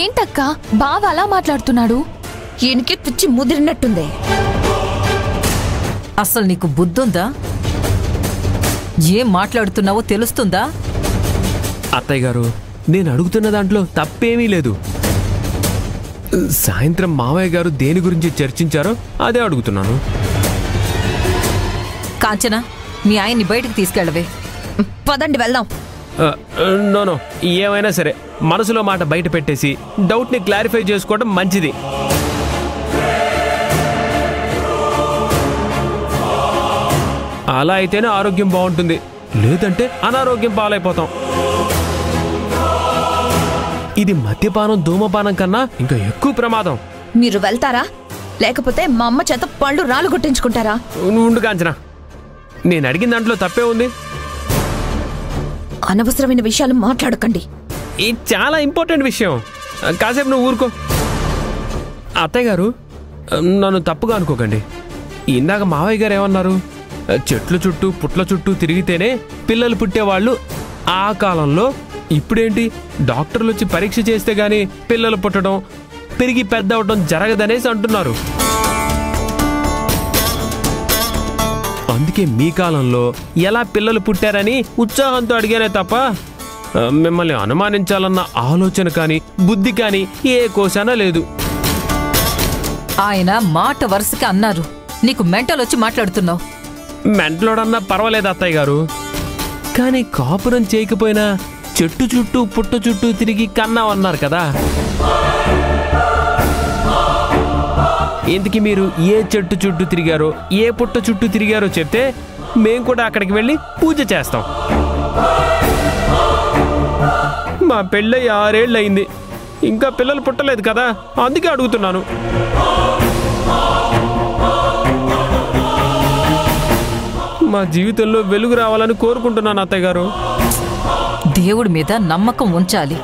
ఏంటక్క బావ అలా మాట్లాడుతున్నాడు? ఈయనకి పిచ్చి ముదిరినట్టుంది. అసలు నీకు బుద్ధుందా? ఏం మాట్లాడుతున్నావో తెలుస్తుందా? అత్తయ్య గారు, నేను అడుగుతున్న దాంట్లో తప్పేమీ లేదు. సాయంత్రం మావయ్య గారు దేని గురించి చర్చించారో అదే అడుగుతున్నాను. కాంచన, మీ ఆయన్ని బయటికి తీసుకెళ్ళవే. పదండి వెళ్దాం. నో, ఏమైనా సరే మనసులో మాట బయట పెట్టేసి డౌట్ని క్లారిఫై చేసుకోవడం మంచిది. అలా అయితేనే ఆరోగ్యం బాగుంటుంది, లేదంటే అనారోగ్యం పాలైపోతాం. ఇది మద్యపానం ధూమపానం కన్నా ఇంకా ఎక్కువ ప్రమాదం. మీరు వెళ్తారా లేకపోతే మా అమ్మ చేత పళ్ళు రాళ్ళు కొట్టించుకుంటారా? ఉండు కాంచనా, నేను అడిగిన దాంట్లో తప్పే ఉంది. అనవసరమైన విషయాలు మాట్లాడకండి. ఇది చాలా ఇంపార్టెంట్ విషయం. కాసేపు నువ్వు ఊరుకో. అత్తయ్య గారు, నన్ను తప్పుగా అనుకోకండి. ఇందాక మావయ్య గారు ఏమన్నారు? చెట్ల చుట్టూ పుట్ల చుట్టూ తిరిగితేనే పిల్లలు పుట్టేవాళ్ళు ఆ కాలంలో. ఇప్పుడేంటి, డాక్టర్లు వచ్చి పరీక్ష చేస్తే గానీ పిల్లలు పుట్టడం, పెరిగి పెద్ద అవడం జరగదనేసి అంటున్నారు. అందుకే మీ కాలంలో ఎలా పిల్లలు పుట్టారని ఉత్సాహంతో అడిగానే తప్ప మిమ్మల్ని అనుమానించాలన్న ఆలోచన కానీ బుద్ధి కానీ ఏ కోశాన లేదు. ఆయన మాట వరుసగా అన్నారు, నీకు మెంటల్ వచ్చి మాట్లాడుతున్నావు. మెంటలోడన్నా పర్వాలేదు అత్తయ్య గారు, కానీ కాపురం చేయకపోయినా చెట్టు చుట్టూ పుట్ట చుట్టూ తిరిగి కన్నామన్నారు కదా. ఇంతకీ మీరు ఏ చెట్టు చుట్టూ తిరిగారో ఏ పుట్ట చుట్టూ తిరిగారో చెప్తే మేం కూడా అక్కడికి వెళ్ళి పూజ చేస్తాం. మా పెళ్ళై 6 ఏళ్ళు అయింది, ఇంకా పిల్లలు పుట్టలేదు కదా, అందుకే అడుగుతున్నాను. మా జీవితంలో వెలుగు రావాలని కోరుకుంటున్నాను అత్తయ్య గారు. దేవుడి మీద నమ్మకం ఉంచాలి.